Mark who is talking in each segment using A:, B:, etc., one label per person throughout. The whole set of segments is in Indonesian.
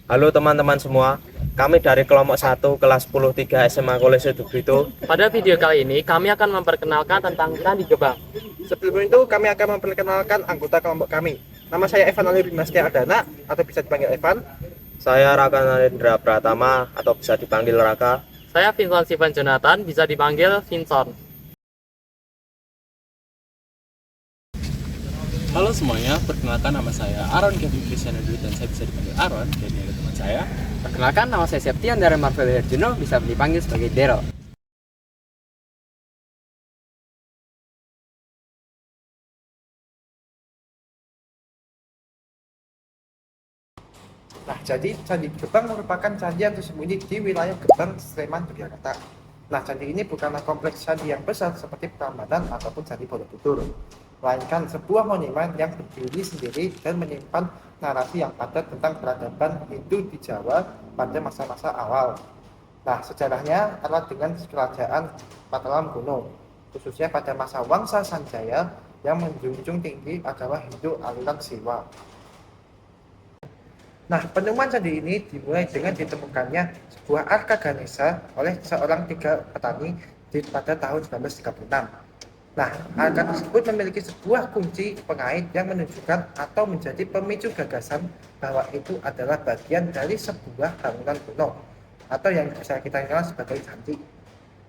A: Halo teman-teman semua, kami dari kelompok 1 kelas 10 3 SMA Kolese Dubrito.
B: Pada video kali ini, kami akan memperkenalkan tentang Candi Gebang.
C: Sebelum itu, kami akan memperkenalkan anggota kelompok kami. Nama saya Evan Ali Bimastia Ardana, atau bisa dipanggil Evan.
A: Saya Raka Narendra Pratama atau bisa dipanggil Raka.
B: Saya Vincent Sivan Jonathan, bisa dipanggil Vincent.
D: Halo semuanya, perkenalkan nama saya Aaron Kevin Cristiano Dwi dan saya bisa dipanggil Aaron dan ini ada teman saya.
E: Perkenalkan, nama saya Septian dari Marvel Herjuno, bisa dipanggil sebagai Dero.
C: Nah, jadi Candi Gebang merupakan candi yang tersembunyi di wilayah Gebang, Sleman, Yogyakarta. Nah, candi ini bukanlah kompleks candi yang besar seperti Prambanan ataupun Candi Borobudur, melainkan sebuah monumen yang berdiri sendiri dan menyimpan narasi yang padat tentang peradaban Hindu di Jawa pada masa-masa awal. Nah, sejarahnya adalah dengan kerajaan Mataram kuno, khususnya pada masa Wangsa Sanjaya yang menjunjung tinggi agama Hindu aliran Siwa. Nah, penemuan candi ini dimulai dengan ditemukannya sebuah arka Ganesha oleh seorang 3 petani pada tahun 1936. Nah, arka tersebut memiliki sebuah kunci pengait yang menunjukkan atau menjadi pemicu gagasan bahwa itu adalah bagian dari sebuah bangunan kuno atau yang bisa kita kenal sebagai candi.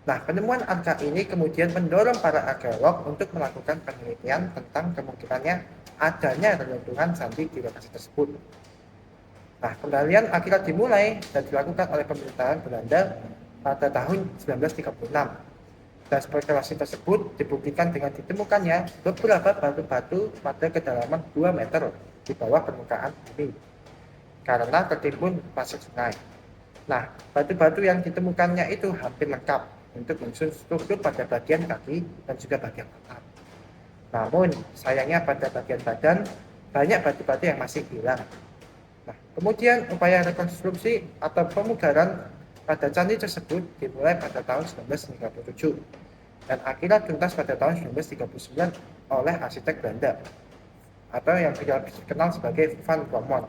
C: Nah, penemuan arka ini kemudian mendorong para arkeolog untuk melakukan penelitian tentang kemungkinannya adanya reruntuhan candi di lokasi tersebut. Nah, penggalian akhirnya dimulai dan dilakukan oleh pemerintahan Belanda pada tahun 1936. Dan spekulasi tersebut dibuktikan dengan ditemukannya beberapa batu-batu pada kedalaman 2 meter di bawah permukaan bumi karena tertimbun pasir sungai. Nah, batu-batu yang ditemukannya itu hampir lengkap untuk menyusun struktur pada bagian kaki dan juga bagian tangan. Namun, sayangnya pada bagian badan banyak batu-batu yang masih hilang. Nah, kemudian upaya rekonstruksi atau pemugaran pada candi tersebut dimulai pada tahun 1937 dan akhirnya tuntas pada tahun 1939 oleh arsitek Belanda atau yang dikenal sebagai Van Romon.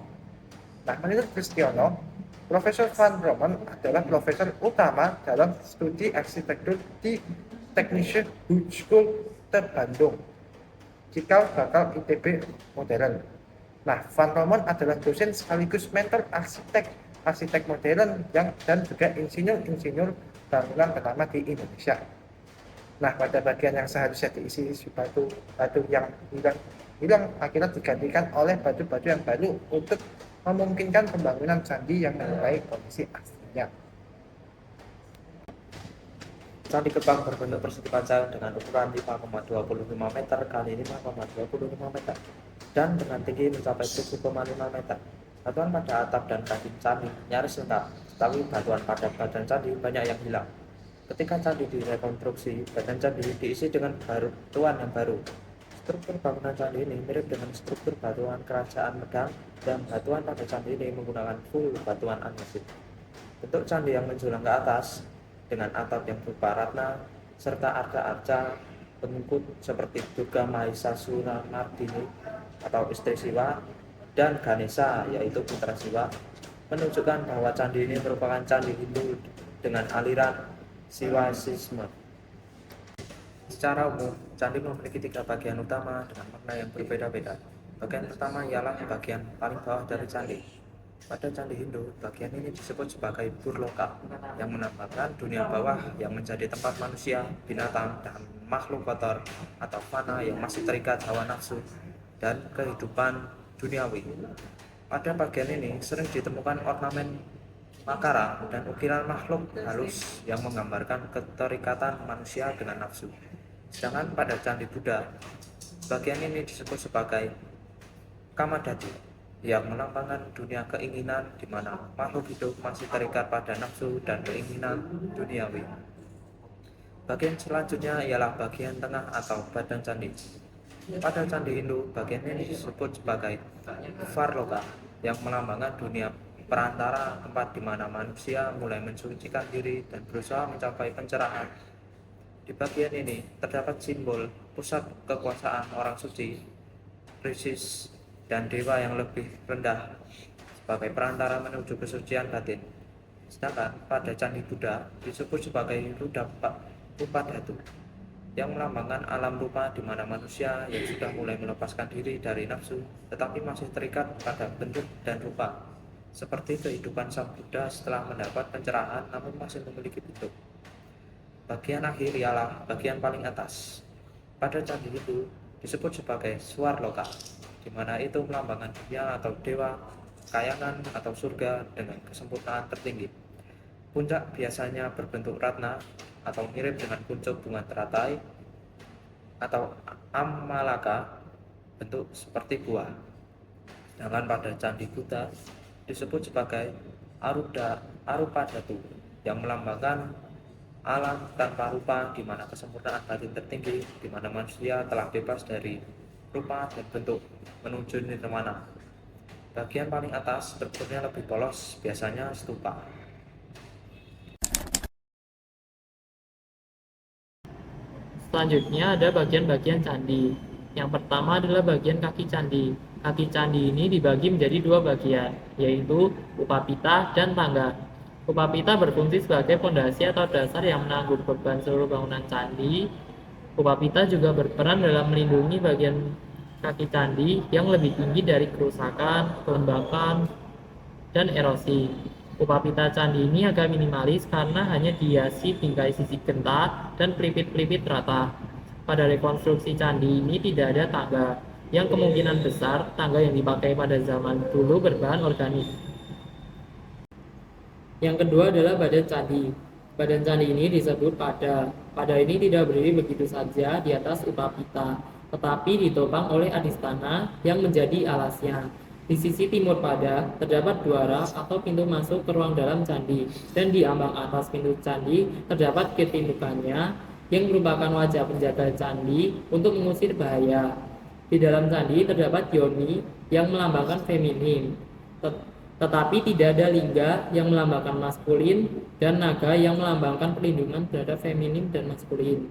C: Nah, menurut Cristiano, Profesor Van Romon adalah profesor utama dalam studi arsitektur di Technische Hogeschool te Bandung, cikal bakal ITB modern. Nah, Van Romon adalah dosen sekaligus mentor arsitek modern dan juga insinyur bangunan pertama di Indonesia. Nah, pada bagian yang seharusnya diisi batu yang hilang akhirnya digantikan oleh batu-batu yang baru untuk memungkinkan pembangunan candi yang menyerupai kondisi aslinya.
A: Candi Gebang berbentuk persegi panjang dengan ukuran 5,25 meter kali 5,25 meter dan dengan tinggi mencapai 7,5 meter. Batuan pada atap dan kaki candi nyaris lengkap, tetapi batuan pada badan candi banyak yang hilang. Ketika candi direkonstruksi, badan candi diisi dengan batuan yang baru. Struktur bangunan candi ini mirip dengan struktur batuan kerajaan Medang dan batuan pada candi ini menggunakan full batuan andesit. Bentuk candi yang menjulang ke atas dengan atap yang berupa ratna serta arca-arca pengikut seperti Durga Mahisa Suramardini atau istri Siwa dan Ganesha yaitu putra Siwa menunjukkan bahwa candi ini merupakan candi Hindu dengan aliran Siwaisme. Secara umum, candi memiliki 3 bagian utama dengan makna yang berbeda-beda. Bagian pertama ialah bagian paling bawah dari candi. Pada candi Hindu, bagian ini disebut sebagai Burloka yang menambahkan dunia bawah yang menjadi tempat manusia, binatang, dan makhluk kotor atau fana yang masih terikat hawa nafsu dan kehidupan duniawi. Pada bagian ini sering ditemukan ornamen makara dan ukiran makhluk halus yang menggambarkan keterikatan manusia dengan nafsu. Sedangkan pada candi Buddha, bagian ini disebut sebagai Kamadhati yang melambangkan dunia keinginan di mana makhluk hidup masih terikat pada nafsu dan keinginan duniawi. Bagian selanjutnya ialah bagian tengah atau badan candi. Pada candi Hindu, bagian ini disebut sebagai Varloka yang melambangkan dunia perantara, tempat di mana manusia mulai mensucikan diri dan berusaha mencapai pencerahan. Di bagian ini terdapat simbol pusat kekuasaan orang suci, Risis, dan dewa yang lebih rendah sebagai perantara menuju kesucian batin. Sedangkan pada candi Buddha disebut sebagai rupa dhatu yang melambangkan alam rupa di mana manusia yang sudah mulai melepaskan diri dari nafsu tetapi masih terikat pada bentuk dan rupa, seperti kehidupan sang Buddha setelah mendapat pencerahan namun masih memiliki bentuk. Bagian akhir ialah bagian paling atas. Pada candi itu disebut sebagai Swarloka, di mana itu melambangkan dunia atau dewa, kayangan atau surga dengan kesempurnaan tertinggi. Puncak biasanya berbentuk ratna atau mirip dengan kuncup bunga teratai, atau amalaka, bentuk seperti buah. Sedangkan pada candi Buddha disebut sebagai arupa dhatu yang melambangkan alam tanpa rupa di mana kesempurnaan batin tertinggi, di mana manusia telah bebas dari rupa dan bentuk menuju nirwana. Bagian paling atas strukturnya lebih polos, biasanya stupa.
B: Selanjutnya ada bagian-bagian candi. Yang pertama adalah bagian kaki candi. Kaki candi ini dibagi menjadi dua bagian, yaitu upapita dan tangga. Upapita berfungsi sebagai fondasi atau dasar yang menanggung beban seluruh bangunan candi. Upapita juga berperan dalam melindungi bagian kaki candi yang lebih tinggi dari kerusakan, kelembapan, dan erosi. Upapita candi ini agak minimalis karena hanya dihiasi bingkai sisi genta dan pelipit-pelipit rata. Pada rekonstruksi candi ini tidak ada tangga, yang kemungkinan besar tangga yang dipakai pada zaman dulu berbahan organik. Yang kedua adalah badan candi. Badan candi ini disebut pada. Pada ini tidak berdiri begitu saja di atas upapita, tetapi ditopang oleh adistana yang menjadi alasnya. Di sisi timur pada terdapat duara atau pintu masuk ke ruang dalam candi, dan di ambang atas pintu candi terdapat kirtimukanya yang merupakan wajah penjaga candi untuk mengusir bahaya. Di dalam candi terdapat yoni yang melambangkan feminin, tetapi tidak ada lingga yang melambangkan maskulin dan naga yang melambangkan perlindungan terhadap feminin dan maskulin.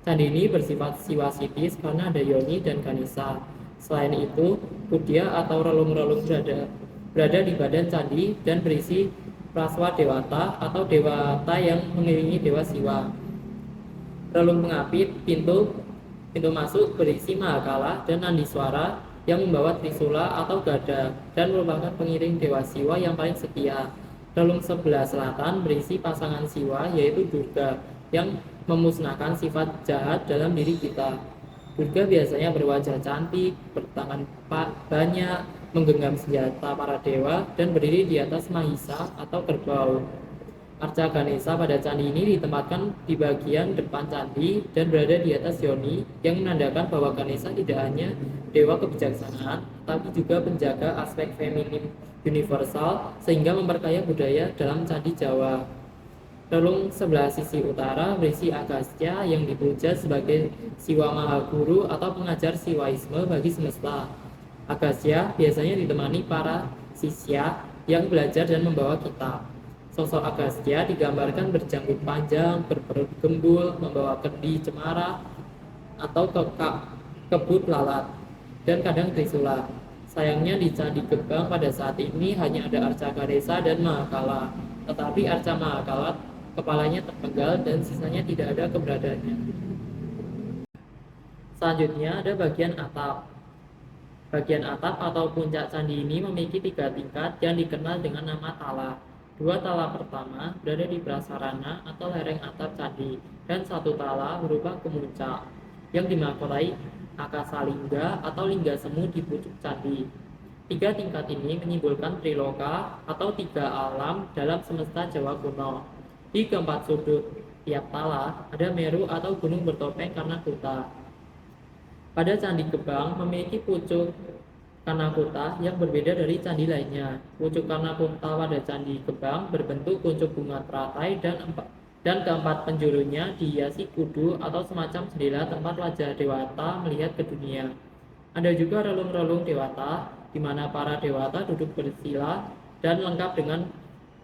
B: Candi ini bersifat siwasitis karena ada yoni dan ganesa. Selain itu, Budya atau relung-relung berada di badan candi dan berisi praswa dewata atau dewata yang mengiringi dewa Siwa. Relung pengapit pintu masuk berisi Mahakala dan Nandiswara yang membawa trisula atau gada dan merupakan pengiring dewa Siwa yang paling setia. Relung sebelah selatan berisi pasangan Siwa yaitu Durga yang memusnahkan sifat jahat dalam diri kita. Durga biasanya berwajah cantik, bertangan banyak, menggenggam senjata para dewa, dan berdiri di atas mahisa atau kerbau. Arca Ganesa pada candi ini ditempatkan di bagian depan candi dan berada di atas yoni yang menandakan bahwa Ganesa tidak hanya dewa kebijaksanaan, tapi juga penjaga aspek feminim universal sehingga memperkaya budaya dalam candi Jawa. Relung sebelah sisi utara berisi Agastya yang dipuja sebagai Siwa Mahaguru atau pengajar Siwaisme bagi semesta. Agastya biasanya ditemani para sisya yang belajar dan membawa kitab. Sosok Agastya digambarkan berjanggut panjang, berperut gembul, membawa kendi cemara atau kebut lalat, dan kadang trisula. Sayangnya di Candi Gebang pada saat ini hanya ada Arca Ganesa dan Mahakala, tetapi Arca Mahakala kepalanya terpenggal dan sisanya tidak ada keberadaannya. Selanjutnya ada bagian atap. Bagian atap atau puncak candi ini memiliki 3 tingkat yang dikenal dengan nama tala. 2 tala pertama berada di prasarana atau lereng atap candi, dan 1 tala berupa kemuncak yang dimahkotai akasalingga atau lingga semu di pucuk candi. 3 tingkat ini menyimbolkan triloka atau 3 alam dalam semesta Jawa kuno. Di keempat sudut tiap tala ada Meru atau gunung bertopeng Karnakuta. Pada Candi Gebang memiliki pucuk Karnakuta yang berbeda dari candi lainnya. Pucuk Karnakuta pada Candi Gebang berbentuk kuncup bunga teratai dan keempat penjurunya dihiasi kudu atau semacam jendela tempat wajah dewata melihat ke dunia. Ada juga relung-relung dewata di mana para dewata duduk bersila dan lengkap dengan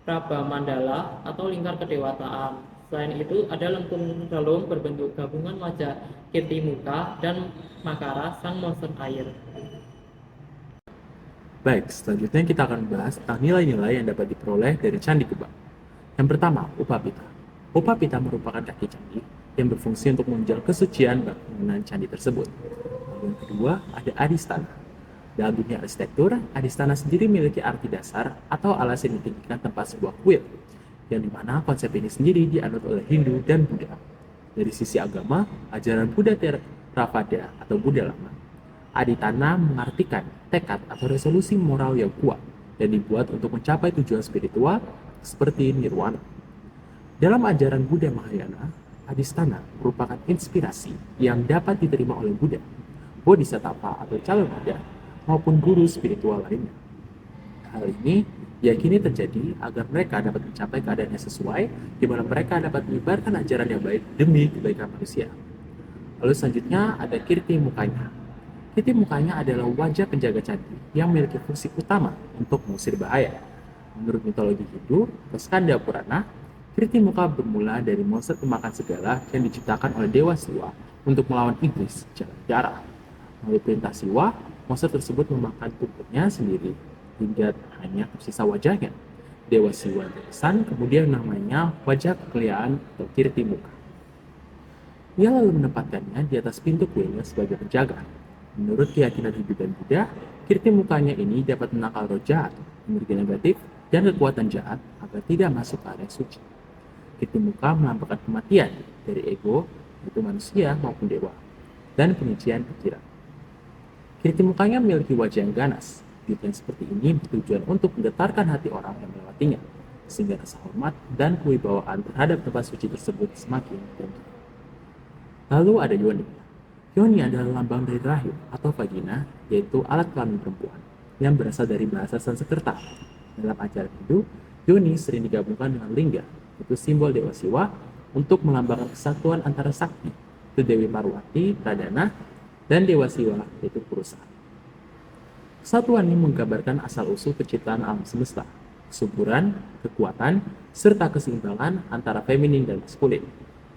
B: Prabha Mandala atau lingkar kedewataan. Selain itu, ada lengkung relung berbentuk gabungan wajah Kirtimuka dan Makara sang monster air.
F: Baik, selanjutnya kita akan membahas tentang nilai-nilai yang dapat diperoleh dari Candi Gebang. Yang pertama, upapita. Upapita merupakan kaki candi yang berfungsi untuk menunjang kesucian bangunan candi tersebut. Lalu yang kedua, ada adistana. Dalam dunia arsitektur, adistana sendiri memiliki arti dasar atau alas yang ditinggikan tempat sebuah kuil, yang dimana konsep ini sendiri dianut oleh Hindu dan Buddha. Dari sisi agama, ajaran Buddha Theravada atau Buddha lama, aditana mengartikan tekad atau resolusi moral yang kuat dan dibuat untuk mencapai tujuan spiritual seperti nirwana. Dalam ajaran Buddha Mahayana, adistana merupakan inspirasi yang dapat diterima oleh Buddha, Bodhisattva atau calon Buddha, maupun guru spiritual lainnya. Hal ini diyakini terjadi agar mereka dapat mencapai keadaan yang sesuai, di mana mereka dapat menyebarkan ajaran yang baik demi kebaikan manusia. Lalu selanjutnya ada kirti mukanya. Kirti mukanya adalah wajah penjaga candi yang memiliki fungsi utama untuk mengusir bahaya. Menurut mitologi Hindu, Skanda Purana, kirti muka bermula dari monster pemakan segala yang diciptakan oleh Dewa Siwa untuk melawan iblis jalan darah. Melalui perintah Siwa, monster tersebut memakan tubuhnya sendiri hingga hanya tersisa wajahnya. Dewa Siwa berpesan kemudian namanya wajah kekayaan atau kirti muka. Ia lalu menempatkannya di atas pintu kuilnya sebagai penjaga. Menurut keyakinan Hindu dan Buddha, kirti mukanya ini dapat menangkal roh jahat, energi negatif, dan kekuatan jahat agar tidak masuk ke area suci. Kirti muka melambangkan kematian dari ego, yaitu manusia maupun dewa, dan penyucian pikiran. Kirti mukanya memiliki wajah yang ganas. Desain seperti ini bertujuan untuk menggetarkan hati orang yang melewatinya, sehingga rasa hormat dan kewibawaan terhadap tempat suci tersebut semakin tinggi. Lalu ada yoni. Yoni adalah lambang dari rahim atau vagina, yaitu alat kelamin perempuan, yang berasal dari bahasa Sanskerta. Dalam ajaran Hindu, yoni sering digabungkan dengan lingga, yaitu simbol Dewa Siwa, untuk melambangkan kesatuan antara sakti, yaitu Dewi Parwati, Pradana, dan Dewa Siwa, yaitu Purusa. Kesatuan ini menggambarkan asal-usul penciptaan alam semesta, kesuburan, kekuatan, serta keseimbangan antara feminin dan maskulin.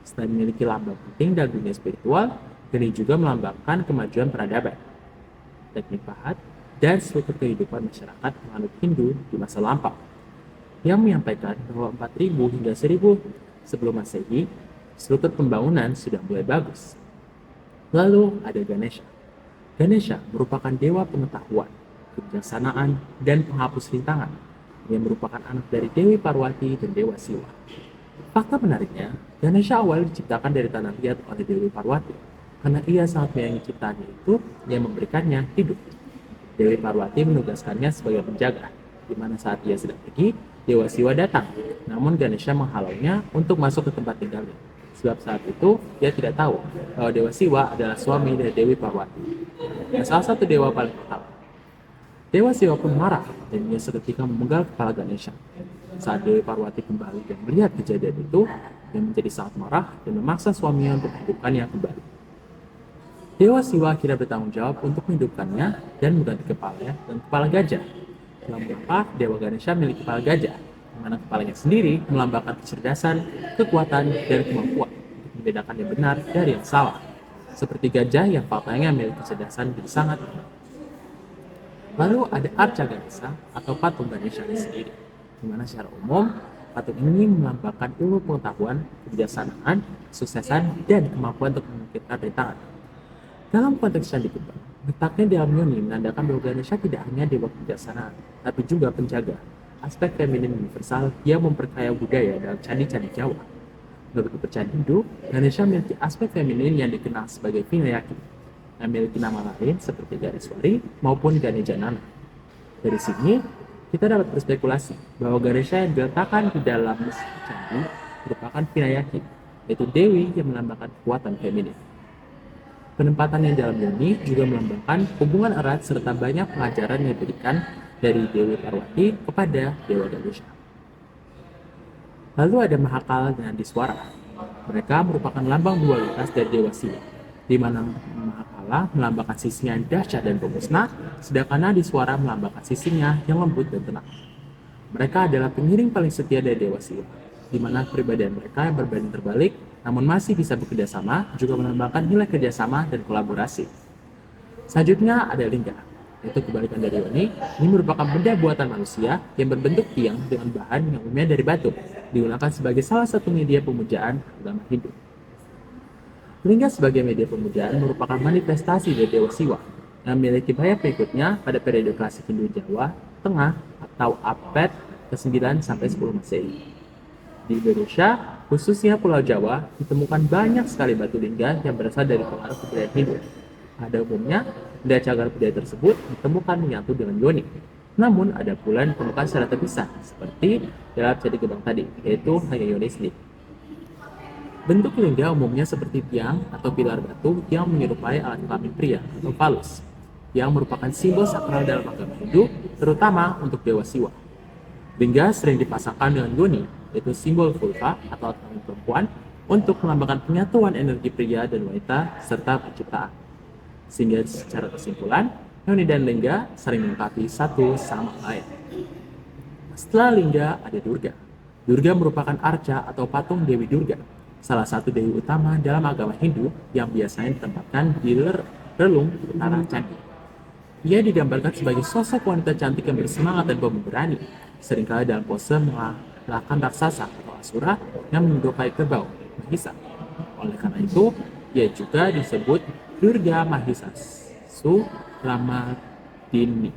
F: Selain memiliki lambang penting dalam dunia spiritual, ini juga melambangkan kemajuan peradaban, teknik pahat, dan struktur kehidupan masyarakat penganut Hindu di masa lampau, yang menyampaikan bahwa 4000 hingga 1000 sebelum Masehi, struktur pembangunan sudah mulai bagus. Lalu ada Ganesha. Ganesha merupakan dewa pengetahuan, kebijaksanaan, dan penghapus rintangan, yang merupakan anak dari Dewi Parwati dan Dewa Siwa. Fakta menariknya, Ganesha awal diciptakan dari tanah liat oleh Dewi Parwati, karena ia sangat menyayangi ciptaannya itu yang memberikannya hidup. Dewi Parwati menugaskannya sebagai penjaga, di mana saat ia sedang pergi, Dewa Siwa datang, namun Ganesha menghalaunya untuk masuk ke tempat tinggalnya. Sebab saat itu, dia tidak tahu bahwa Dewa Siwa adalah suami dari Dewi Parwati, dan salah satu dewa paling utama. Dewa Siwa pun marah, dan ia seketika memenggal kepala Ganesha. Saat Dewi Parwati kembali dan melihat kejadian itu, dia menjadi sangat marah dan memaksa suaminya untuk menghidupkannya kembali. Dewa Siwa akhirnya bertanggung jawab untuk menghidupkannya dan mengganti kepalanya dan kepala gajah. Dalam beberapa, Dewa Ganesha memiliki kepala gajah, di mana kepalanya sendiri melambangkan kecerdasan, kekuatan, dan kemampuan untuk membedakan yang benar dari yang salah. Seperti gajah yang faktanya memiliki kecerdasan yang sangat tinggi. Lalu ada Arca Ganesha atau patung Ganesha sendiri, di mana secara umum patung ini melambangkan ilmu pengetahuan, kebijaksanaan, kesuksesan, dan kemampuan untuk memikirkan rintangan. Dalam konteks Candi Gebang, letaknya dalam yoni menandakan bahwa Ganesha tidak hanya dewa kebijaksanaan, tapi juga penjaga aspek feminin universal yang memperkaya budaya dalam candi-candi Jawa. Menurut kepercayaan Hindu, Ganesha memiliki aspek feminin yang dikenal sebagai Vinayaki, yang memiliki nama lain seperti Ganeswari maupun Ganejanana. Dari sini, kita dapat berspekulasi bahwa Ganesha yang diletakkan di dalam candi merupakan Vinayaki, yaitu dewi yang melambangkan kekuatan feminin. Penempatan yang dalam yoni juga melambangkan hubungan erat serta banyak pengajaran yang diberikan dari Dewi Parwati kepada Dewa Ganesha. Lalu ada Mahakala dan Diswara. Mereka merupakan lambang dualitas dari Dewa Siwa, di mana Mahakala melambangkan sisinya yang dahsyat dan pemusnah, sedangkan Diswara melambangkan sisinya yang lembut dan tenang. Mereka adalah pengiring paling setia dari Dewa Siwa, di mana kepribadian mereka yang berbanding terbalik namun masih bisa bekerjasama juga melambangkan nilai kerjasama dan kolaborasi. Selanjutnya ada Lingga. Yaitu kebalikan dari yoni, ini merupakan benda buatan manusia yang berbentuk tiang dengan bahan yang umumnya dari batu, digunakan sebagai salah satu media pemujaan agama Hindu. Lingga sebagai media pemujaan merupakan manifestasi dari Dewa Siwa yang memiliki banyak pengikutnya pada periode klasik Hindu Jawa Tengah atau abad ke-9 sampai 10 Masehi. Di Indonesia, khususnya Pulau Jawa, ditemukan banyak sekali batu lingga yang berasal dari pengaruh kebudayaan Hindu. Pada umumnya, benda cagar budaya tersebut ditemukan menyatu dengan yoni. Namun, ada pula yang ditemukan secara terpisah, seperti dalam Candi Gebang tadi, yaitu hanya yoni sendiri. Bentuk lingga umumnya seperti tiang atau pilar batu yang menyerupai alat kelamin pria atau phallus, yang merupakan simbol sakral dalam agama Hindu, terutama untuk Dewa Siwa. Lingga sering dipasangkan dengan yoni, yaitu simbol vulva atau alat kelamin perempuan, untuk melambangkan penyatuan energi pria dan wanita serta penciptaan. Sehingga secara kesimpulan, yoni dan lingga sering melengkapi satu sama lain. Setelah lingga ada Durga. Durga merupakan arca atau patung Dewi Durga, salah satu dewi utama dalam agama Hindu yang biasanya ditempatkan di relung utara candi. Ia digambarkan sebagai sosok wanita cantik yang bersemangat dan pemberani, seringkali dalam pose mengalahkan raksasa atau asura yang menyerupai kerbau, Mahisa. Oleh karena itu, ia juga disebut Durga Mahisasu Ramadini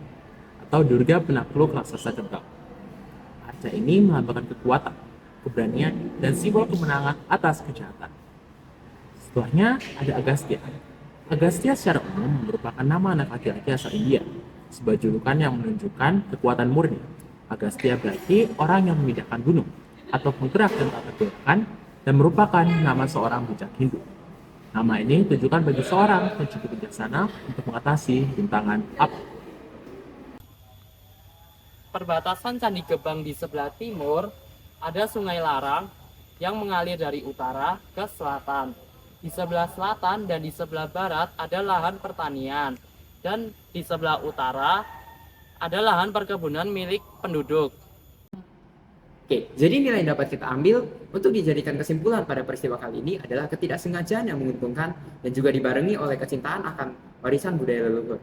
F: atau Durga penakluk raksasa kerbau. Arca ini melambangkan kekuatan, keberanian, dan simbol kemenangan atas kejahatan. Setelahnya ada Agastya. Agastya secara umum merupakan nama anak laki-laki asal India, sebuah julukan yang menunjukkan kekuatan murni. Agastya berarti orang yang memindahkan gunung atau penggerak dan tak tergoyahkan, dan merupakan nama seorang bujang Hindu. Nama ini ditujukan bagi seorang yang cukup bijaksana untuk mengatasi rintangan api.
B: Perbatasan Candi Gebang di sebelah timur ada Sungai Larang yang mengalir dari utara ke selatan. Di sebelah selatan dan di sebelah barat ada lahan pertanian, dan di sebelah utara ada lahan perkebunan milik penduduk.
E: Oke, jadi nilai yang dapat kita ambil untuk dijadikan kesimpulan pada peristiwa kali ini adalah ketidaksengajaan yang menguntungkan dan juga dibarengi oleh kecintaan akan warisan budaya leluhur.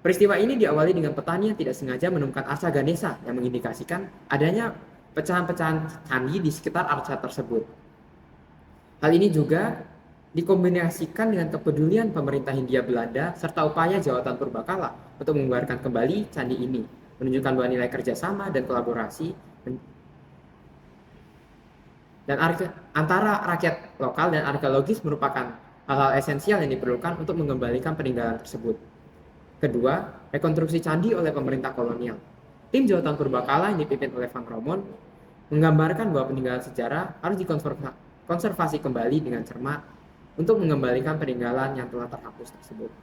E: Peristiwa ini diawali dengan petani yang tidak sengaja menemukan arca Ganesha yang mengindikasikan adanya pecahan-pecahan candi di sekitar arca tersebut. Hal ini juga dikombinasikan dengan kepedulian pemerintah Hindia Belanda serta upaya Jawatan Purbakala untuk membubarkan kembali candi ini, menunjukkan bahwa nilai kerjasama dan kolaborasi dan antara rakyat lokal dan arkeologis merupakan hal-hal esensial yang diperlukan untuk mengembalikan peninggalan tersebut. Kedua, rekonstruksi candi oleh pemerintah kolonial. Tim Jawatan Purbakala yang dipimpin oleh Van Romon menggambarkan bahwa peninggalan sejarah harus dikonservasi kembali dengan cermat untuk mengembalikan peninggalan yang telah terhapus tersebut.